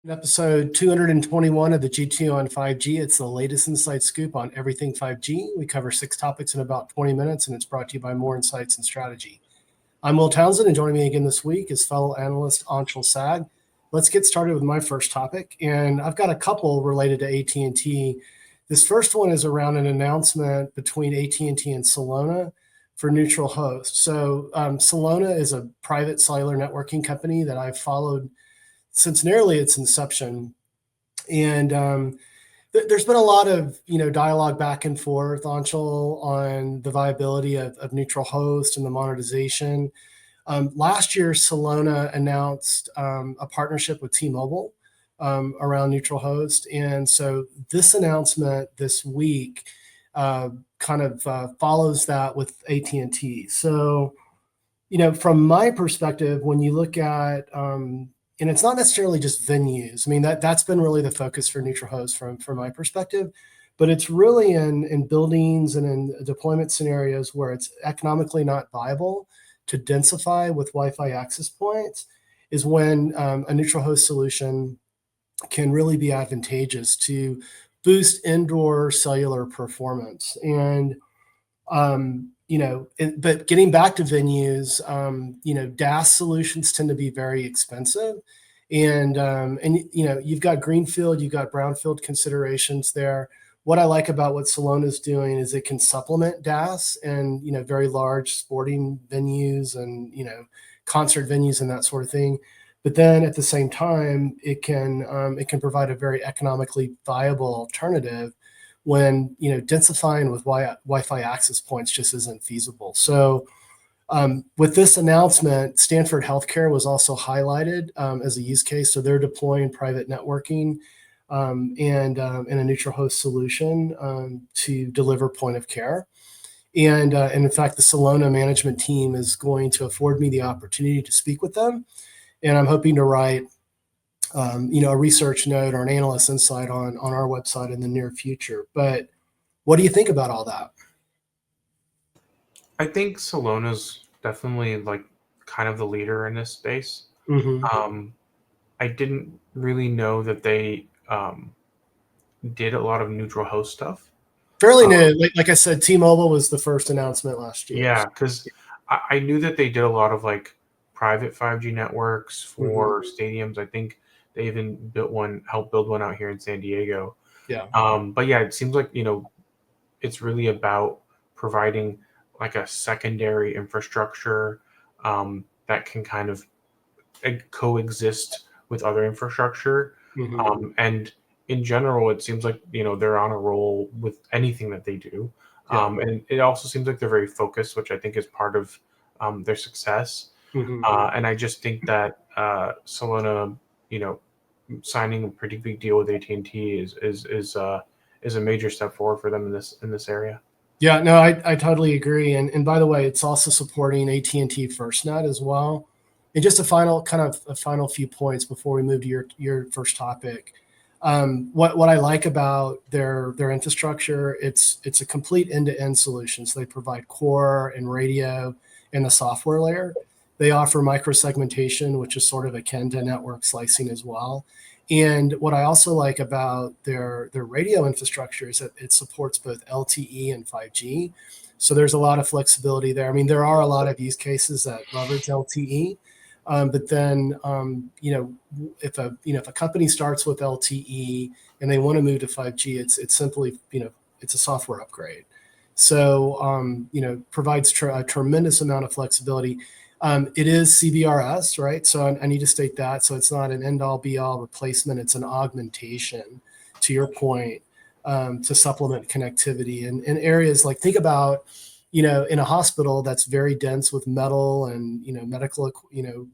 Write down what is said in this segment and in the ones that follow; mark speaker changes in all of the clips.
Speaker 1: In episode 221 of the G2 on 5G, it's the latest inside scoop on everything 5G. We cover 6 topics in about 20 minutes, and it's brought to you by More Insights and Strategy. I'm Will Townsend, and joining me again this week is fellow analyst Anshul Sag. Let's get started with my first topic, and I've got a couple related to AT&T. This first one is around an announcement between AT&T and Celona for neutral host. So Celona is a private cellular networking company that I've followed since nearly its inception. And there's been a lot of dialogue back and forth, Anshul, on the viability of neutral host and the monetization. Last year, Celona announced a partnership with T-Mobile around neutral host. And so this announcement this week follows that with AT&T. So, from my perspective, when you look at and it's not necessarily just venues. I mean, that's been really the focus for neutral host from my perspective, but it's really in buildings and in deployment scenarios where it's economically not viable to densify with Wi-Fi access points is when a neutral host solution can really be advantageous to boost indoor cellular performance. And but getting back to venues, DAS solutions tend to be very expensive, and you've got greenfield, you've got brownfield considerations there. What I like about what Celona is doing is it can supplement DAS and very large sporting venues and concert venues and that sort of thing. But then at the same time, it can provide a very economically viable alternative when densifying with Wi-Fi access points just isn't feasible. So with this announcement, Stanford Healthcare was also highlighted as a use case. So they're deploying private networking and a neutral host solution to deliver point of care. And in fact, the Celona management team is going to afford me the opportunity to speak with them. And I'm hoping to write a research note or an analyst insight on our website in the near future. But what do you think about all that?
Speaker 2: I think Celona's definitely kind of the leader in this space.
Speaker 1: Mm-hmm.
Speaker 2: I didn't really know that they did a lot of neutral host stuff.
Speaker 1: Fairly new. Like I said, T-Mobile was the first announcement last year.
Speaker 2: Yeah, because I knew that they did a lot of private 5G networks for stadiums. I think they even helped build one out here in San Diego.
Speaker 1: Yeah.
Speaker 2: But yeah, it seems like, it's really about providing a secondary infrastructure that can kind of coexist with other infrastructure. And in general, it seems like, they're on a roll with anything that they do.
Speaker 1: Yeah.
Speaker 2: And it also seems like they're very focused, which I think is part of their success. And I just think that Celona, signing a pretty big deal with AT&T is a major step forward for them in this area.
Speaker 1: Yeah, no, I totally agree. And by the way, it's also supporting AT&T FirstNet as well. And just a final few points before we move to your first topic. What I like about their infrastructure, it's a complete end-to-end solution. So they provide core and radio and the software layer. They offer microsegmentation, which is sort of akin to network slicing as well. And what I also like about their radio infrastructure is that it supports both LTE and 5G. So there's a lot of flexibility there. I mean, there are a lot of use cases that leverage LTE, but then if a company starts with LTE and they want to move to 5G, it's simply it's a software upgrade. So provides a tremendous amount of flexibility. It is CBRS, right? So I need to state that. So it's not an end-all be-all replacement. It's an augmentation, to your point, to supplement connectivity in areas like, think about, in a hospital that's very dense with metal and,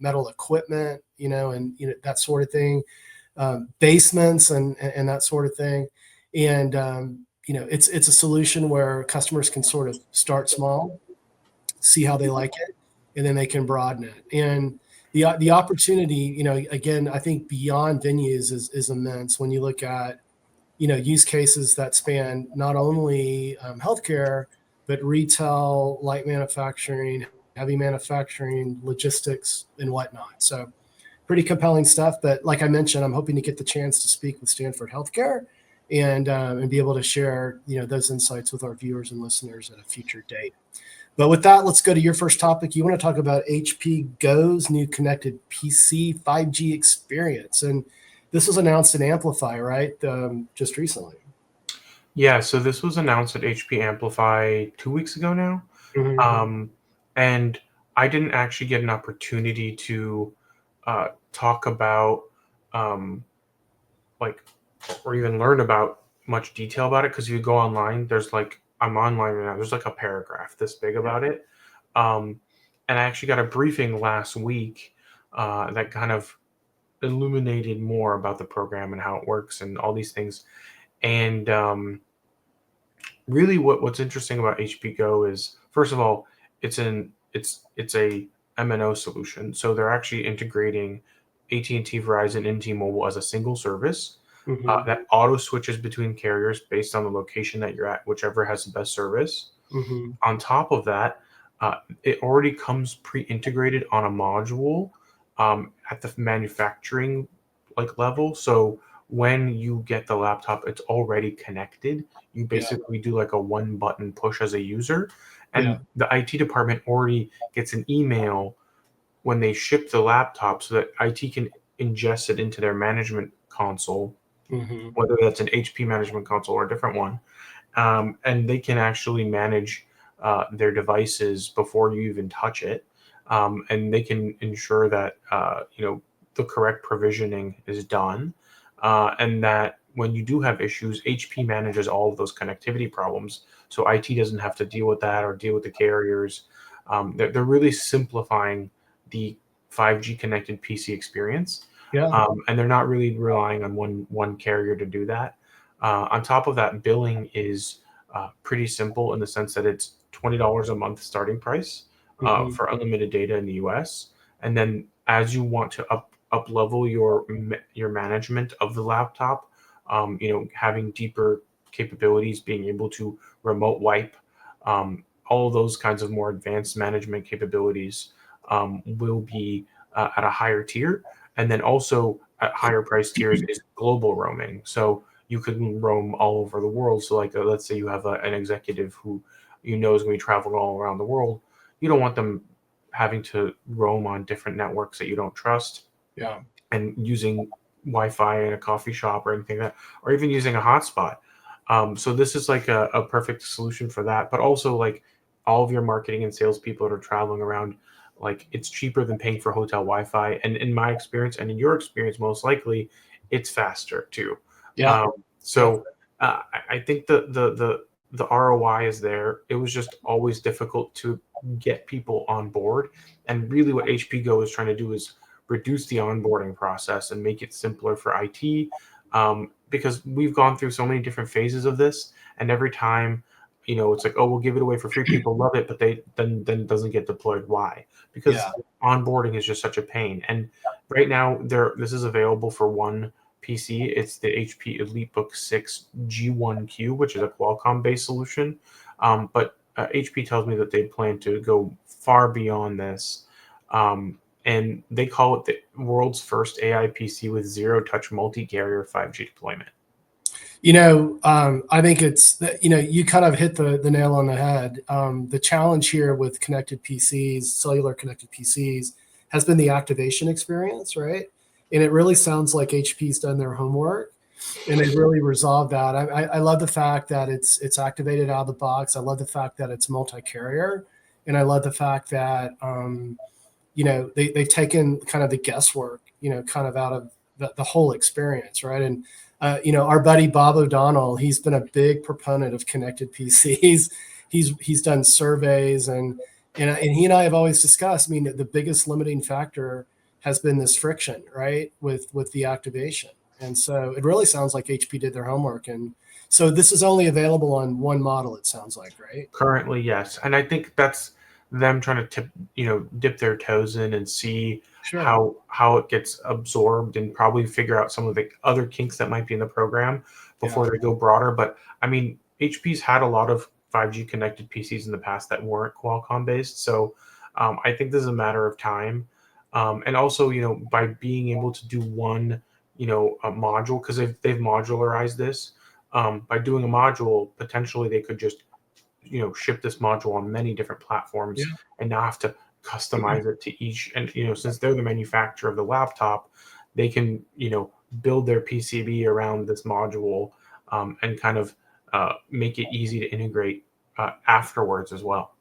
Speaker 1: metal equipment, and, that sort of thing, basements and that sort of thing. And, it's a solution where customers can sort of start small, see how they like it, and then they can broaden it. And the opportunity, again, I think beyond venues is immense when you look at, use cases that span not only healthcare, but retail, light manufacturing, heavy manufacturing, logistics, and whatnot. So pretty compelling stuff. But like I mentioned, I'm hoping to get the chance to speak with Stanford Healthcare and be able to share those insights with our viewers and listeners at a future date. But with that, let's go to your first topic. You want to talk about HP Go's new connected PC 5G experience, and this was announced in Amplify, right? Just recently.
Speaker 2: Yeah, so this was announced at HP Amplify 2 weeks ago now.
Speaker 1: Mm-hmm.
Speaker 2: And I didn't actually get an opportunity to talk about like or even learn about much detail about it, because you go online, I'm online right now, there's like a paragraph this big about it. Um, and I actually got a briefing last week that kind of illuminated more about the program and how it works and all these things. And really what's interesting about HP Go is, first of all, it's a MNO solution. So they're actually integrating AT&T, Verizon, and T-Mobile as a single service
Speaker 1: Mm-hmm.
Speaker 2: that auto switches between carriers based on the location that you're at, whichever has the best service.
Speaker 1: Mm-hmm.
Speaker 2: On top of that, it already comes pre-integrated on a module at the manufacturing level. So when you get the laptop, it's already connected. You
Speaker 1: Yeah.
Speaker 2: basically do like a one button push as a user,
Speaker 1: Yeah.
Speaker 2: and the IT department already gets an email when they ship the laptop so that IT can ingest it into their management console,
Speaker 1: Mm-hmm.
Speaker 2: whether that's an HP management console or a different one. And they can actually manage their devices before you even touch it, and they can ensure that the correct provisioning is done, and that when you do have issues, HP manages all of those connectivity problems, so IT doesn't have to deal with that or deal with the carriers. They're really simplifying the 5G connected PC experience,
Speaker 1: Yeah.
Speaker 2: and they're not really relying on one carrier to do that. On top of that, billing is pretty simple in the sense that it's $20 a month starting price
Speaker 1: Mm-hmm.
Speaker 2: for unlimited data in the US, and then as you want to up level your management of the laptop, having deeper capabilities, being able to remote wipe, all of those kinds of more advanced management capabilities will be at a higher tier. And then also at higher price tiers is global roaming. So you can roam all over the world. So like let's say you have an executive who is going to be traveling all around the world. You don't want them having to roam on different networks that you don't trust
Speaker 1: Yeah.
Speaker 2: and using Wi-Fi in a coffee shop or anything like that, or even using a hotspot. So this is like a perfect solution for that. But also like all of your marketing and salespeople that are traveling around, like it's cheaper than paying for hotel Wi-Fi. And in my experience, and in your experience, most likely, it's faster too.
Speaker 1: Yeah.
Speaker 2: Um,
Speaker 1: Yeah.
Speaker 2: so I think the ROI is there. It was just always difficult to get people on board. And really, what HP Go is trying to do is reduce the onboarding process and make it simpler for IT. Because we've gone through so many different phases of this, and every time, it's like, oh, we'll give it away for free. People love it, but they then it doesn't get deployed. Why? Because
Speaker 1: Yeah.
Speaker 2: onboarding is just such a pain. And right now, this is available for one PC. It's the HP EliteBook 6 G1Q, which is a Qualcomm-based solution. But HP tells me that they plan to go far beyond this. And they call it the world's first AI PC with zero-touch multi-carrier 5G deployment.
Speaker 1: I think you kind of hit the nail on the head. The challenge here with connected PCs, cellular connected PCs, has been the activation experience, right? And it really sounds like HP's done their homework and they've really resolved that. I love the fact that it's activated out of the box. I love the fact that it's multi-carrier, and I love the fact that they've taken kind of the guesswork, kind of out of the whole experience, right? And our buddy Bob O'Donnell, he's been a big proponent of connected PCs. He's done surveys, and he and I have always discussed. I mean, the biggest limiting factor has been this friction, right, with the activation. And so it really sounds like HP did their homework. And so this is only available on one model, it sounds like, right?
Speaker 2: Currently, yes. And I think that's them trying to dip their toes in and see
Speaker 1: Sure.
Speaker 2: how it gets absorbed, and probably figure out some of the other kinks that might be in the program
Speaker 1: Yeah.
Speaker 2: before they go broader. But I mean, HP's had a lot of 5G connected PCs in the past that weren't Qualcomm based. So I think this is a matter of time. And also, by being able to do one, a module, because they've modularized this. By doing a module, potentially they could just, ship this module on many different
Speaker 1: Yeah.
Speaker 2: platforms and not have to customize it to each. And since they're the manufacturer of the laptop, they can build their PCB around this module, and kind of make it easy to integrate afterwards as well.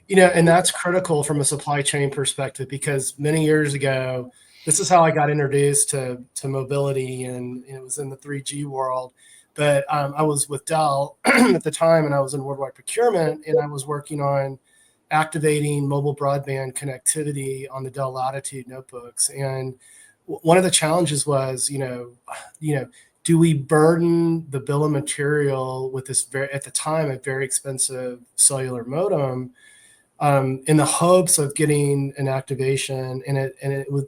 Speaker 1: And that's critical from a supply chain perspective, because many years ago, this is how I got introduced to mobility, and it was in the 3G world. But I was with Dell at the time, and I was in worldwide procurement, and I was working on activating mobile broadband connectivity on the Dell Latitude notebooks. And one of the challenges was, do we burden the bill of material with this at the time, a very expensive cellular modem, in the hopes of getting an activation, and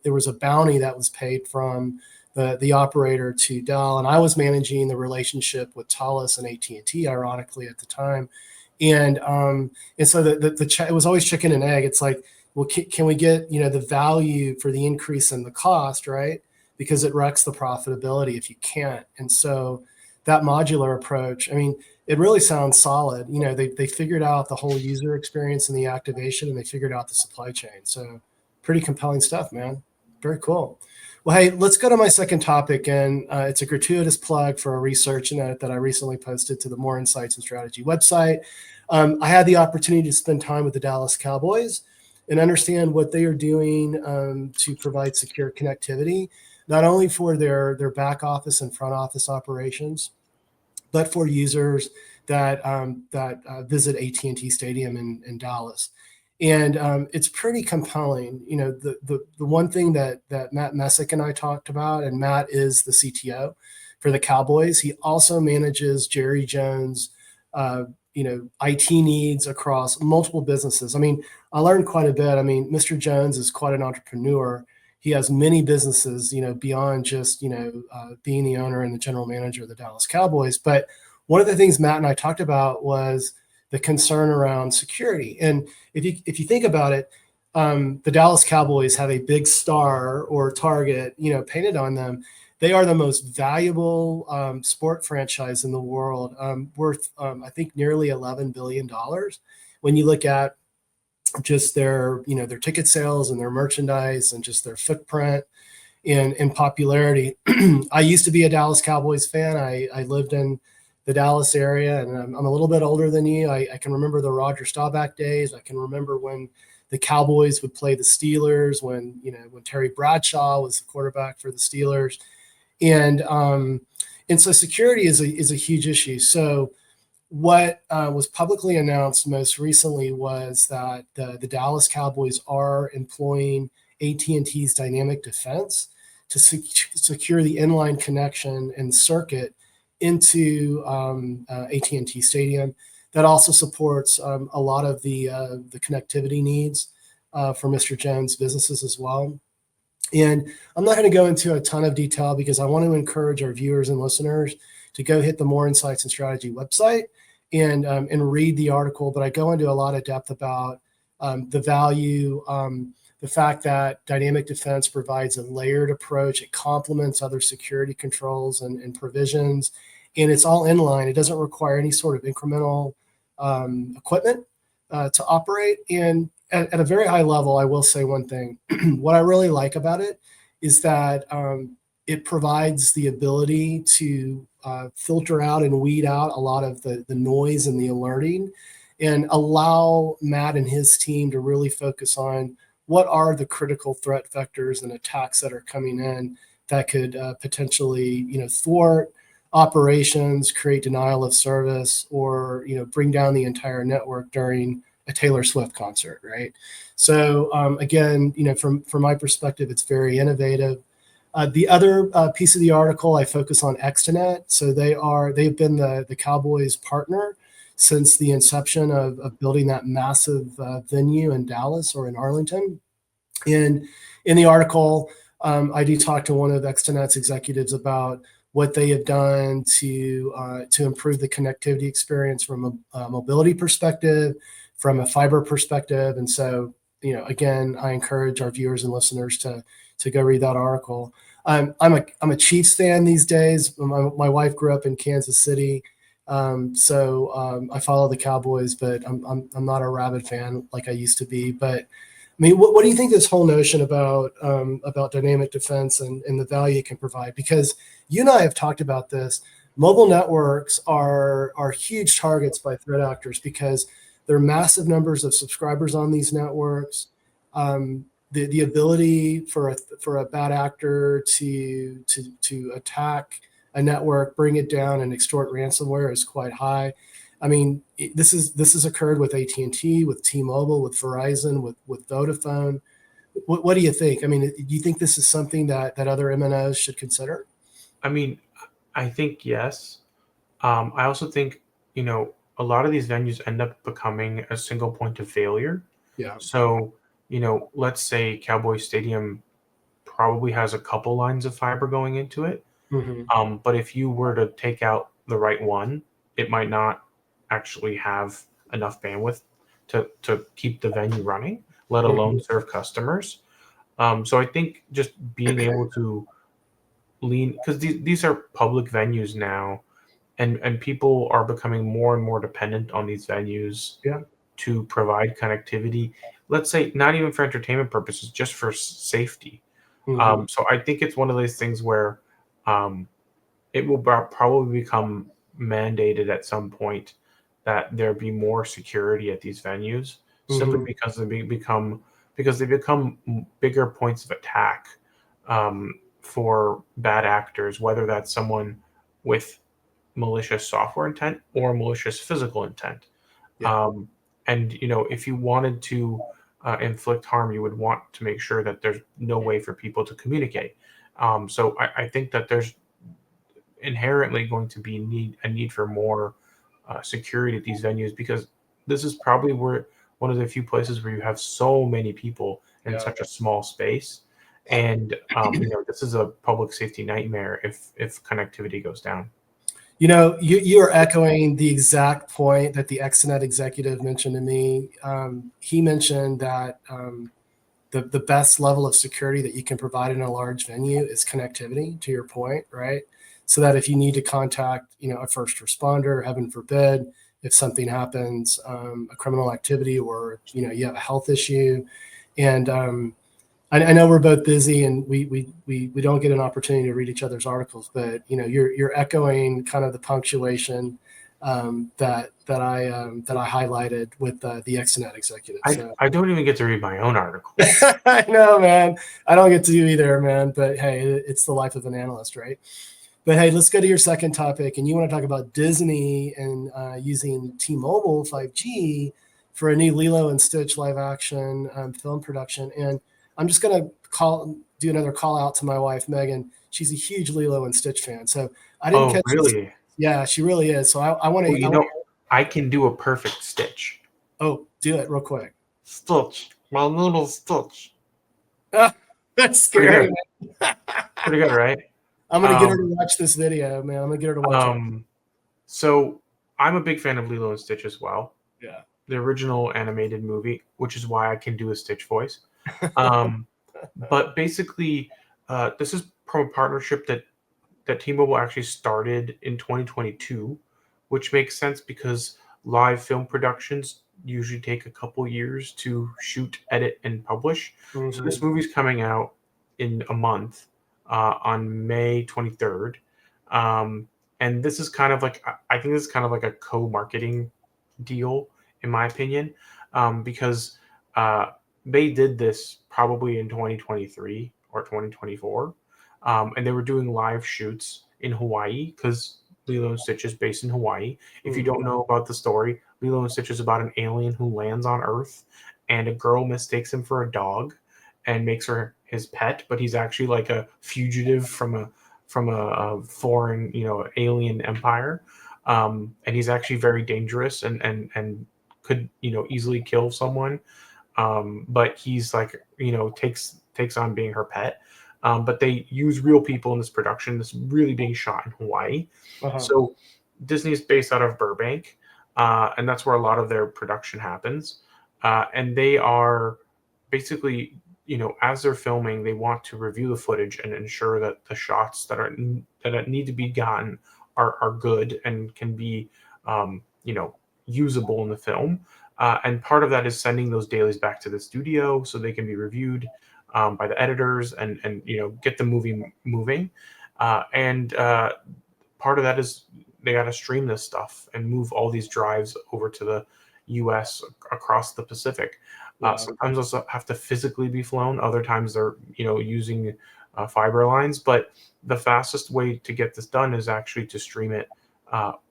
Speaker 1: there was a bounty that was paid from the operator to Dell, and I was managing the relationship with Thales and AT&T, ironically at the time, and so it was always chicken and egg. It's like, well, can we get the value for the increase in the cost, right? Because it wrecks the profitability if you can't. And so that modular approach, I mean, it really sounds solid. They figured out the whole user experience and the activation, and they figured out the supply chain. So pretty compelling stuff, man. Very cool. Well, hey, let's go to my second topic, and it's a gratuitous plug for a research note that I recently posted to the More Insights and Strategy website. I had the opportunity to spend time with the Dallas Cowboys and understand what they are doing to provide secure connectivity, not only for their back office and front office operations, but for users that visit AT&T Stadium in Dallas. And it's pretty compelling. The one thing that Matt Messick and I talked about, and Matt is the CTO for the Cowboys. He also manages Jerry Jones, IT needs across multiple businesses. I mean, I learned quite a bit. I mean, Mr. Jones is quite an entrepreneur. He has many businesses, beyond just, being the owner and the general manager of the Dallas Cowboys. But one of the things Matt and I talked about was the concern around security. And if you think about it, the Dallas Cowboys have a big star or target, painted on them. They are the most valuable sport franchise in the world, worth, I think, nearly $11 billion. When you look at just their ticket sales and their merchandise and just their footprint and popularity. I used to be a Dallas Cowboys fan. I lived in the Dallas area, and I'm a little bit older than you. I can remember the Roger Staubach days. I can remember when the Cowboys would play the Steelers, when Terry Bradshaw was the quarterback for the Steelers. And so security is a huge issue. So what was publicly announced most recently was that the Dallas Cowboys are employing AT&T's dynamic defense to secure the inline connection and circuit into AT&T Stadium. That also supports a lot of the connectivity needs for Mr. Jones' businesses as well. And I'm not going to go into a ton of detail because I want to encourage our viewers and listeners to go hit the More Insights and Strategy website and read the article. But I go into a lot of depth about the value, the fact that dynamic defense provides a layered approach. It complements other security controls and provisions, and it's all inline. It doesn't require any sort of incremental equipment to operate. And at a very high level, I will say one thing. What I really like about it is that it provides the ability to filter out and weed out a lot of the noise and the alerting, and allow Matt and his team to really focus on what are the critical threat vectors and attacks that are coming in that could potentially, thwart operations, create denial of service, or bring down the entire network during a Taylor Swift concert, right? So again, from my perspective, it's very innovative. The other piece of the article, I focus on Extenet. So they've been the Cowboys partner since the inception of building that massive venue in Dallas or in Arlington. And in the article, I do talk to one of Extenet's executives about what they have done to improve the connectivity experience from a mobility perspective, from a fiber perspective. And so again, I encourage our viewers and listeners to go read that article. I'm a Chiefs fan these days. My wife grew up in Kansas City, so I follow the Cowboys, but I'm not a rabid fan like I used to be. But I mean, what do you think this whole notion about dynamic defense and the value it can provide? Because you and I have talked about this. Mobile networks are huge targets by threat actors because there are massive numbers of subscribers on these networks. The ability for a bad actor to attack a network, bring it down, and extort ransomware is quite high. I mean, this has occurred with AT&T, with T-Mobile, with Verizon, with Vodafone. What do you think? I mean, do you think this is something that other MNOs should consider?
Speaker 2: I mean, I think yes. I also think, a lot of these venues end up becoming a single point of failure.
Speaker 1: Yeah.
Speaker 2: So, let's say Cowboy Stadium probably has a couple lines of fiber going into it.
Speaker 1: Mm-hmm.
Speaker 2: But if you were to take out the right one, it might not actually have enough bandwidth to keep the venue running, let alone serve customers. So I think just being able to lean, because these are public venues now, and people are becoming more and more dependent on these venues
Speaker 1: Yeah.
Speaker 2: to provide connectivity. Let's say not even for entertainment purposes, just for safety.
Speaker 1: Mm-hmm.
Speaker 2: So I think it's one of those things where um, it will probably become mandated at some point that there be more security at these venues, simply
Speaker 1: Mm-hmm.
Speaker 2: because they become bigger points of attack for bad actors, whether that's someone with malicious software intent or malicious physical intent.
Speaker 1: Yeah.
Speaker 2: Um, and if you wanted to inflict harm, you would want to make sure that there's no way for people to communicate. So I think that there's inherently going to be a need for more security at these venues, because this is probably where one of the few places where you have so many people in
Speaker 1: Yeah.
Speaker 2: such a small space. And this is a public safety nightmare if connectivity goes down.
Speaker 1: You are echoing the exact point that the Exonet executive mentioned to me. He mentioned that the best level of security that you can provide in a large venue is connectivity, to your point, right? So that if you need to contact, a first responder, heaven forbid, if something happens, a criminal activity, or you have a health issue, and I know we're both busy and we don't get an opportunity to read each other's articles, but you're echoing kind of the punctuation that I highlighted with the Exonet executive. So
Speaker 2: I don't even get to read my own article.
Speaker 1: I know, man. I don't get to either, man. But hey, it's the life of an analyst, right? But hey, let's go to your second topic, and you want to talk about Disney and using T-Mobile 5G for a new Lilo and Stitch live action film production. And I'm just gonna do another call out to my wife Megan. She's a huge Lilo and Stitch fan, so I didn't
Speaker 2: Oh,
Speaker 1: catch this.
Speaker 2: really?
Speaker 1: Yeah, she really is. So I want
Speaker 2: Well,
Speaker 1: to.
Speaker 2: I can do a perfect Stitch.
Speaker 1: Oh, do it real quick.
Speaker 2: Stitch, my little Stitch.
Speaker 1: That's
Speaker 2: Pretty
Speaker 1: scary.
Speaker 2: good. Pretty good, right?
Speaker 1: I'm gonna get her to
Speaker 2: Um,
Speaker 1: watch this video, man. I'm gonna get her to watch it.
Speaker 2: so I'm a big fan of Lilo and Stitch as well.
Speaker 1: Yeah.
Speaker 2: The original animated movie, which is why I can do a Stitch voice. Um, but basically, this is from a partnership that T-Mobile actually started in 2022, which makes sense because live film productions usually take a couple years to shoot, edit, and publish. So this
Speaker 1: Mm-hmm.
Speaker 2: movie's coming out in a month, on May 23rd. And this is kind of like, I think this is kind of like a co-marketing deal, in my opinion, because uh, they did this probably in 2023 or 2024, and they were doing live shoots in Hawaii because Lilo and Stitch is based in Hawaii. If you
Speaker 1: Mm-hmm.
Speaker 2: don't know about the story, Lilo and Stitch is about an alien who lands on Earth, and a girl mistakes him for a dog and makes her his pet, but he's actually like a fugitive from a foreign, alien empire. And he's actually very dangerous and could, easily kill someone. But he's like, takes on being her pet. But they use real people in this production. This really being shot in Hawaii.
Speaker 1: Uh-huh.
Speaker 2: So Disney is based out of Burbank, and that's where a lot of their production happens. And they are basically, as they're filming, they want to review the footage and ensure that the shots that need to be gotten are good and can be, usable in the film. And part of that is sending those dailies back to the studio so they can be reviewed by the editors and get the movie moving. And part of that is they got to stream this stuff and move all these drives over to the U.S. across the Pacific. Sometimes those have to physically be flown. Other times they're using fiber lines. But the fastest way to get this done is actually to stream it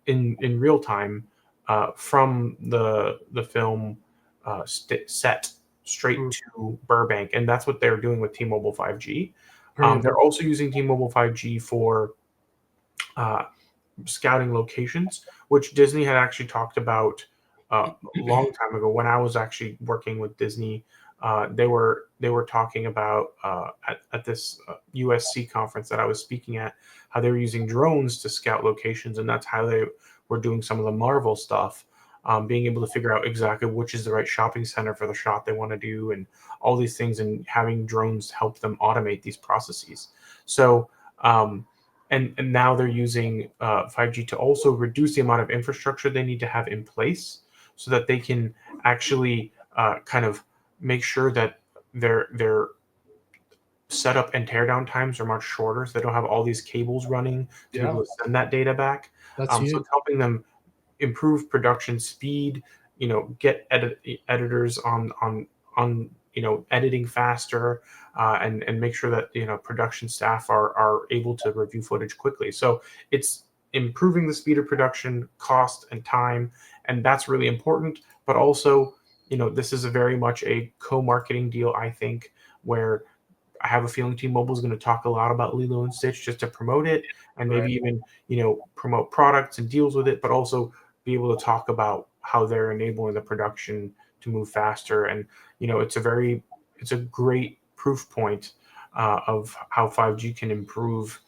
Speaker 2: in real time from the film set straight to Burbank, and that's what they're doing with T-Mobile 5G. They're also using T-Mobile 5G for scouting locations, which Disney had actually talked about a long time ago. When I was actually working with Disney, they were talking about at this USC conference that I was speaking at, how they were using drones to scout locations, and that's how they were doing some of the Marvel stuff, being able to figure out exactly which is the right shopping center for the shot they want to do, and all these things, and having drones help them automate these processes. So, and now they're using 5G to also reduce the amount of infrastructure they need to have in place, so that they can actually kind of make sure that their setup and teardown times are much shorter, so they don't have all these cables running to be able to send that data back.
Speaker 1: That's
Speaker 2: So it's helping them improve production speed, get editors on editing faster, and make sure that production staff are able to review footage quickly. So it's improving the speed of production, cost, and time, and that's really important. But also, this is a very much a co-marketing deal, I think, where I have a feeling T-Mobile is going to talk a lot about Lilo and Stitch just to promote it, and maybe even promote products and deals with it, but also be able to talk about how they're enabling the production to move faster. And it's a great proof point of how 5G can improve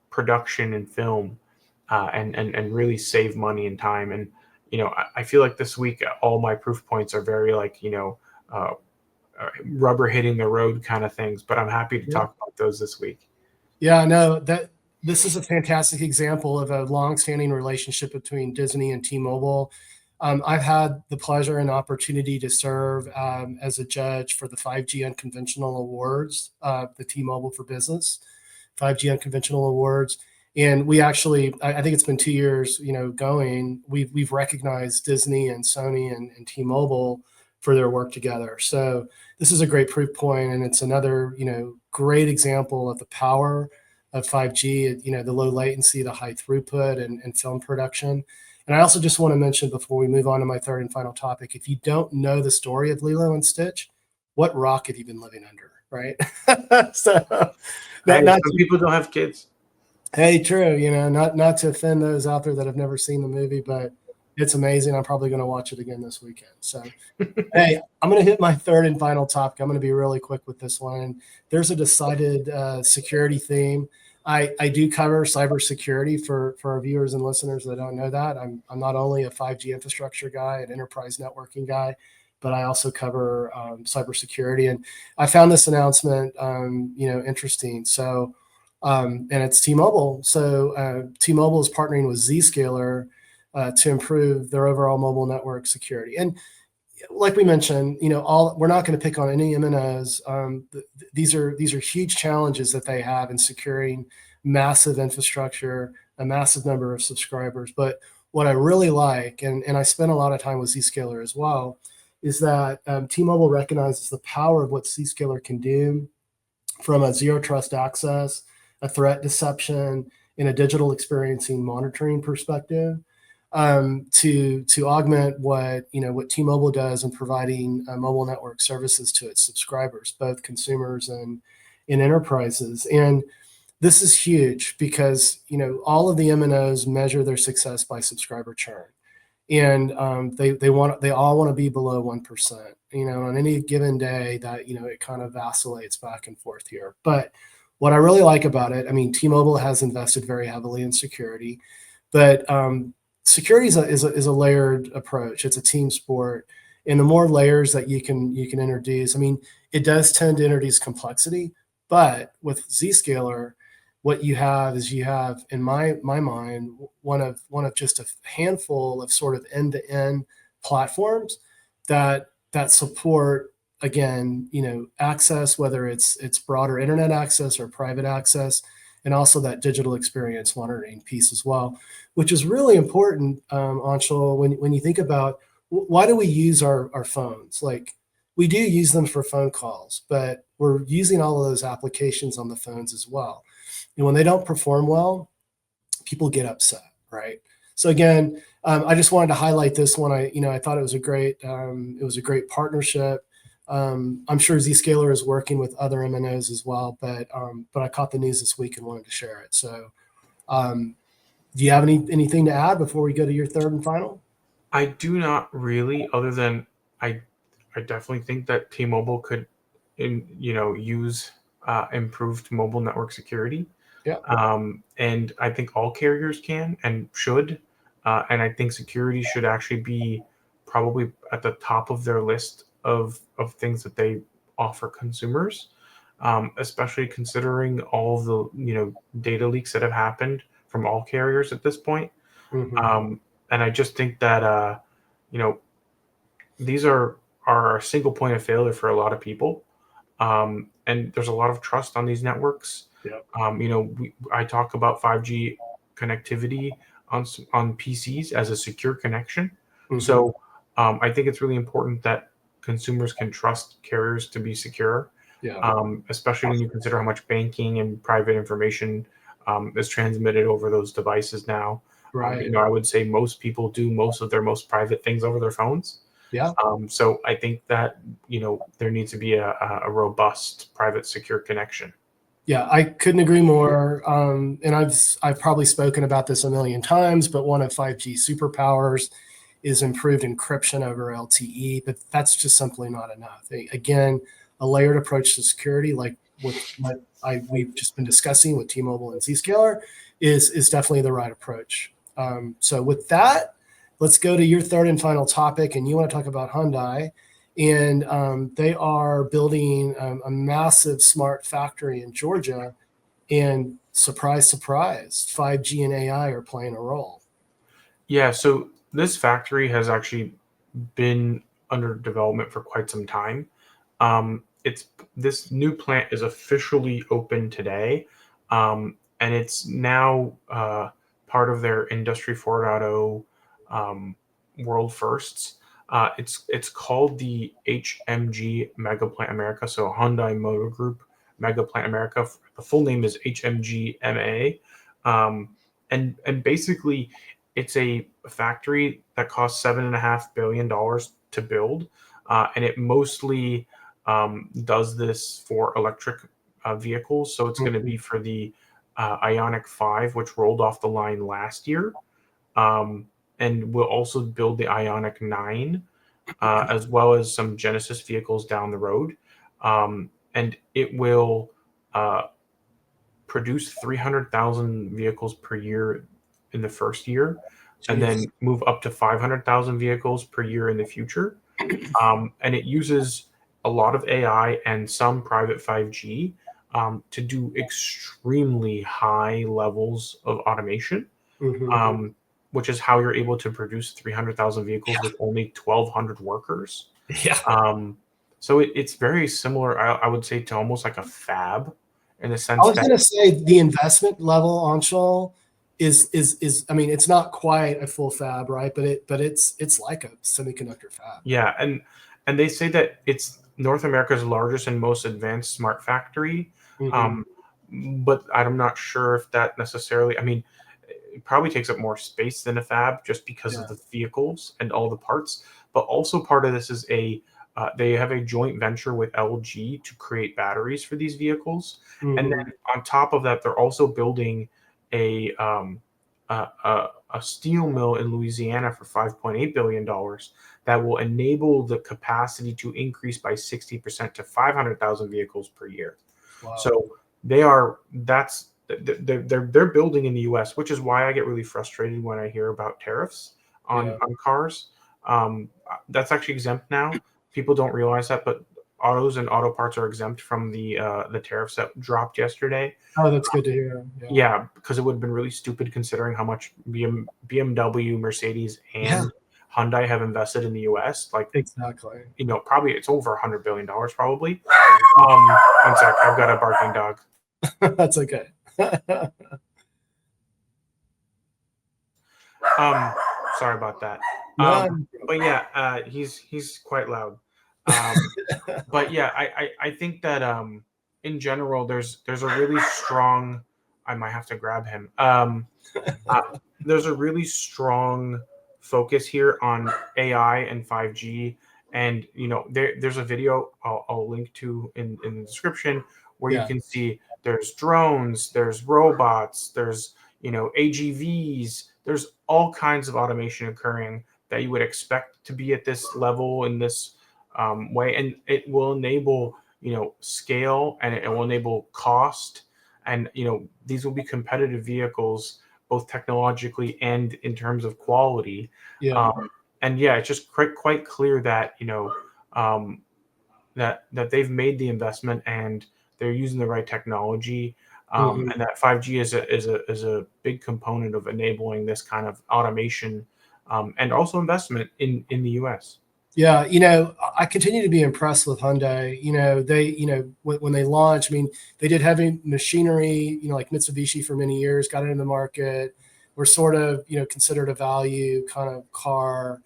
Speaker 2: production and film, and really save money and time. And I feel like this week all my proof points are very rubber hitting the road kind of things, but I'm happy to talk about those this week.
Speaker 1: Yeah, no, this is a fantastic example of a long-standing relationship between Disney and T-Mobile. I've had the pleasure and opportunity to serve as a judge for the 5G Unconventional Awards, the T-Mobile for Business 5G Unconventional Awards. And we actually, I think it's been 2 years, going. We've recognized Disney and Sony and T-Mobile for their work together. So this is a great proof point, and it's another, great example of the power of 5G, the low latency, the high throughput, and film production. And I also just want to mention before we move on to my third and final topic, if you don't know the story of Lilo and Stitch, what rock have you been living under, right? So
Speaker 2: some people don't have kids.
Speaker 1: Hey, true. Not to offend those out there that have never seen the movie, but it's amazing. I'm probably going to watch it again this weekend. So, hey, I'm going to hit my third and final topic. I'm going to be really quick with this one. There's a decided security theme. I do cover cybersecurity for our viewers and listeners that don't know that. I'm not only a 5G infrastructure guy, an enterprise networking guy, but I also cover cybersecurity. And I found this announcement, interesting. So, and it's T-Mobile. So T-Mobile is partnering with Zscaler to improve their overall mobile network security. And like we mentioned, we're not going to pick on any MNOs. These are huge challenges that they have in securing massive infrastructure, a massive number of subscribers. But what I really like, and I spent a lot of time with Zscaler as well, is that T-Mobile recognizes the power of what Zscaler can do from a zero trust access, a threat deception, in a digital experiencing monitoring perspective, to augment what T-Mobile does in providing mobile network services to its subscribers, both consumers and enterprises. And this is huge because all of the MNOs measure their success by subscriber churn, and they all want to be below 1%. On any given day that it kind of vacillates back and forth here, but what I really like about it, T-Mobile has invested very heavily in security, but security is a layered approach. It's a team sport, And the more layers that you can introduce, I mean, it does tend to introduce complexity. But with Zscaler, what you have is in my mind, one of just a handful of sort of end-to-end platforms that support, again, access, whether it's broader internet access or private access, and also that digital experience monitoring piece as well, which is really important, Anshul, when you think about why do we use our phones? Like, we do use them for phone calls, but we're using all of those applications on the phones as well. And when they don't perform well, people get upset, right? So again, I just wanted to highlight this one. I thought it was a great partnership. I'm sure Zscaler is working with other MNOs as well, but I caught the news this week and wanted to share it. So, do you have anything to add before we go to your third and final?
Speaker 2: I do not really, other than I I definitely think that T-Mobile could use improved mobile network security.
Speaker 1: Yeah.
Speaker 2: And I think all carriers can and should. And I think security should actually be probably at the top of their list of things that they offer consumers, especially considering all the data leaks that have happened from all carriers at this point.
Speaker 1: Mm-hmm.
Speaker 2: And I just think that you know these are a single point of failure for a lot of people, and there's a lot of trust on these networks.
Speaker 1: Yep.
Speaker 2: I talk about 5G connectivity on PCs as a secure connection.
Speaker 1: Mm-hmm.
Speaker 2: So I think it's really important that consumers can trust carriers to be secure,
Speaker 1: Yeah.
Speaker 2: especially when you consider how much banking and private information is transmitted over those devices now.
Speaker 1: Right.
Speaker 2: I would say most people do most of their most private things over their phones.
Speaker 1: Yeah.
Speaker 2: So I think that there needs to be a robust private secure connection.
Speaker 1: Yeah, I couldn't agree more. And I've probably spoken about this a million times, but one of 5G superpowers is improved encryption over LTE, but that's just simply not enough. Again, a layered approach to security, like with what we've just been discussing with T-Mobile and Zscaler, is definitely the right approach. So with that, let's go to your third and final topic, and you want to talk about Hyundai. And they are building a massive smart factory in Georgia. And surprise, surprise, 5G and AI are playing a role.
Speaker 2: Yeah, so this factory has actually been under development for quite some time. It's This new plant is officially open today, and it's now part of their Industry 4.0 world firsts. It's called the HMG Mega Plant America, so Hyundai Motor Group Mega Plant America. The full name is HMGMA, and basically it's a factory that costs $7.5 billion to build, and it mostly does this for electric vehicles. So it's going to be for the Ioniq 5, which rolled off the line last year, and we'll also build the Ioniq 9, as well as some Genesis vehicles down the road. And it will produce 300,000 vehicles per year in the first year, and then move up to 500,000 vehicles per year in the future. And it uses a lot of AI and some private 5G to do extremely high levels of automation, which is how you're able to produce 300,000 vehicles with only 1,200 workers.
Speaker 1: Yeah.
Speaker 2: So it's very similar, I would say, to almost like a fab, in the sense
Speaker 1: I was
Speaker 2: that
Speaker 1: going to say the investment level, Anshul, is I mean, it's not quite a full fab, right? But it's like a semiconductor fab.
Speaker 2: yeah, and they say that it's North America's largest and most advanced smart factory.
Speaker 1: Mm-hmm.
Speaker 2: Um, but I'm not sure if that necessarily. I mean, it probably takes up more space than a fab just because of the vehicles and all the parts. But also part of this is they have a joint venture with LG to create batteries for these vehicles, and then on top of that, they're also building a a steel mill in Louisiana for $5.8 billion that will enable the capacity to increase by 60% to 500,000 vehicles per year.
Speaker 1: Wow.
Speaker 2: So they're building in the U.S., which is why I get really frustrated when I hear about tariffs on cars, That's actually exempt now. People don't realize that, but autos and auto parts are exempt from the tariffs that dropped yesterday.
Speaker 1: Oh, that's good to hear. Yeah.
Speaker 2: Yeah, because it would have been really stupid considering how much BMW, Mercedes,
Speaker 1: Yeah,
Speaker 2: and Hyundai have invested in the U.S. Like,
Speaker 1: exactly.
Speaker 2: probably it's over $100 billion, probably. One sec, I've got a barking dog.
Speaker 1: That's okay.
Speaker 2: Um, Sorry about that.
Speaker 1: No,
Speaker 2: But yeah, he's quite loud. But yeah, I think that in general there's a really strong. I might have to grab him. Uh, there's a really strong focus here on AI and 5G, and there's a video I'll link to in the description where you
Speaker 1: yeah,
Speaker 2: can see there's drones, there's robots, there's AGVs, there's all kinds of automation occurring that you would expect to be at this level in this way, and it will enable scale, and it will enable cost, and these will be competitive vehicles both technologically and in terms of quality.
Speaker 1: yeah.
Speaker 2: And yeah, it's just quite clear that um, that they've made the investment and they're using the right technology,
Speaker 1: Mhm.
Speaker 2: and that 5G is a big component of enabling this kind of automation, and also investment in the U.S.
Speaker 1: Yeah, I continue to be impressed with Hyundai. They, when they launched, I mean, they did heavy machinery, like Mitsubishi for many years, got it in the market. Were sort of, considered a value kind of car.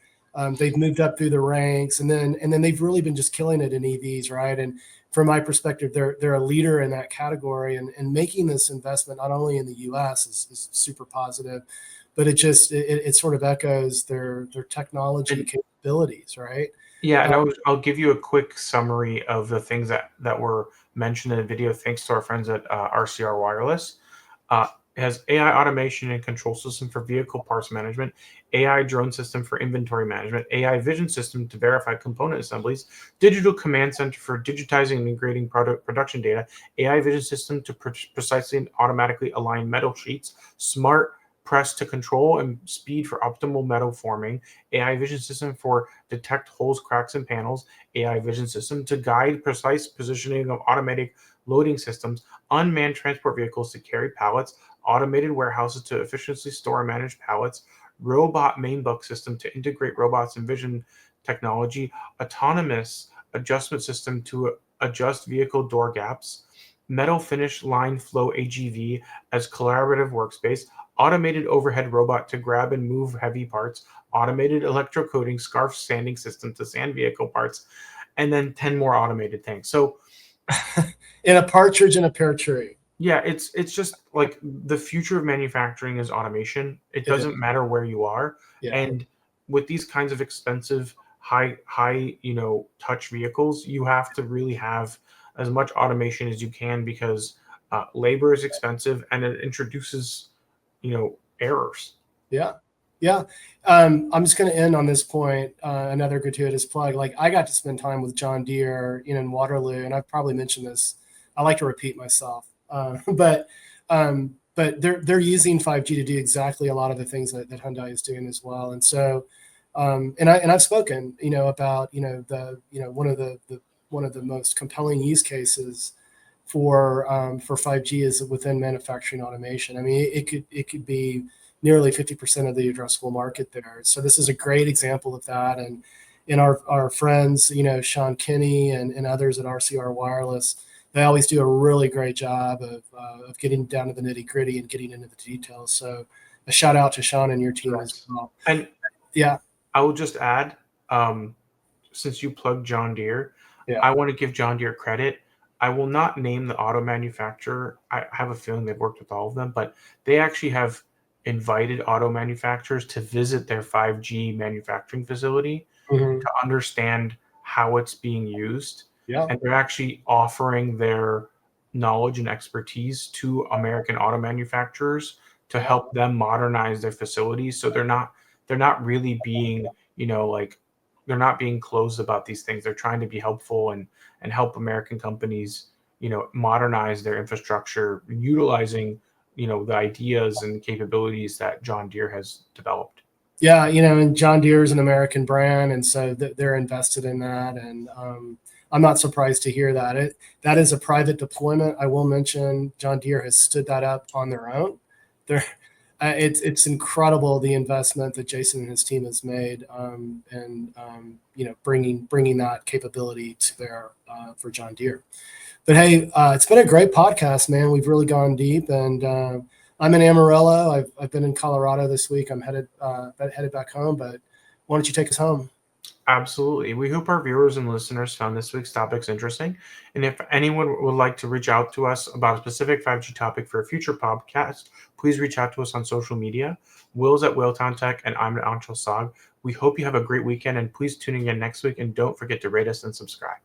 Speaker 1: They've moved up through the ranks, and then they've really been just killing it in EVs, right? And from my perspective, they're a leader in that category, and making this investment not only in the U.S. is super positive, but it sort of echoes their technology
Speaker 2: And
Speaker 1: capabilities, right?
Speaker 2: yeah, and
Speaker 1: Uh,
Speaker 2: I'll give you a quick summary of the things that were mentioned in the video, thanks to our friends at RCR Wireless. It has AI automation and control system for vehicle parts management, AI drone system for inventory management, AI vision system to verify component assemblies, digital command center for digitizing and integrating production data, AI vision system to precisely and automatically align metal sheets, smart press to control and speed for optimal metal forming, AI vision system for detect holes, cracks, and panels, AI vision system to guide precise positioning of automatic loading systems, unmanned transport vehicles to carry pallets, automated warehouses to efficiently store and manage pallets, robot main book system to integrate robots and vision technology, autonomous adjustment system to adjust vehicle door gaps, metal finish line flow AGV as collaborative workspace, automated overhead robot to grab and move heavy parts, automated electrocoating scarf sanding system to sand vehicle parts, and then 10 more automated things. So
Speaker 1: in a partridge in a pear tree.
Speaker 2: yeah, it's just like the future of manufacturing is automation. It
Speaker 1: It is.
Speaker 2: doesn't matter where you are.
Speaker 1: Yeah.
Speaker 2: And with these kinds of expensive, high, touch vehicles, you have to really have as much automation as you can, because labor is expensive and it introduces, errors.
Speaker 1: Yeah. Yeah. I'm just going to end on this point. Another gratuitous plug. Like, I got to spend time with John Deere, in Waterloo, and I've probably mentioned this. I like to repeat myself, but they're using 5G to do exactly a lot of the things that Hyundai is doing as well. And so, I've spoken, about, one of the most compelling use cases for 5G is within manufacturing automation. I mean, it could be nearly 50% of the addressable market there. So this is a great example of that. And in our friends, Sean Kinney and others at RCR Wireless, they always do a really great job of getting down to the nitty gritty and getting into the details. So a shout out to Sean and your team as
Speaker 2: Yes.
Speaker 1: well.
Speaker 2: And
Speaker 1: Yeah.
Speaker 2: I will just add, um, since you plugged John Deere,
Speaker 1: Yeah.
Speaker 2: I want to give John Deere credit. I will not name the auto manufacturer. I have a feeling they've worked with all of them, but they actually have invited auto manufacturers to visit their 5G manufacturing facility
Speaker 1: Mhm.
Speaker 2: to understand how it's being used.
Speaker 1: Yeah.
Speaker 2: And they're actually offering their knowledge and expertise to American auto manufacturers to
Speaker 1: Yeah.
Speaker 2: help them modernize their facilities. So they're not really being, like, they're not being closed about these things. They're trying to be helpful and help American companies, modernize their infrastructure utilizing, the ideas and capabilities that John Deere has developed.
Speaker 1: Yeah, and John Deere is an American brand, and so they're invested in that. And I'm not surprised to hear that. That is a private deployment. I will mention John Deere has stood that up on their own. They're, it's incredible the investment that Jason and his team has made, and bringing that capability to bear for John Deere. But hey, it's been a great podcast, man. We've really gone deep, and I'm in Amarillo. I've been in Colorado this week. I'm headed back home, but why don't you take us home?
Speaker 2: Absolutely. We hope our viewers and listeners found this week's topics interesting. And if anyone would like to reach out to us about a specific 5G topic for a future podcast, please reach out to us on social media. Will's at Whaletown Tech, and I'm at Anshul Sag. We hope you have a great weekend, and please tune in again next week. And don't forget to rate us and subscribe.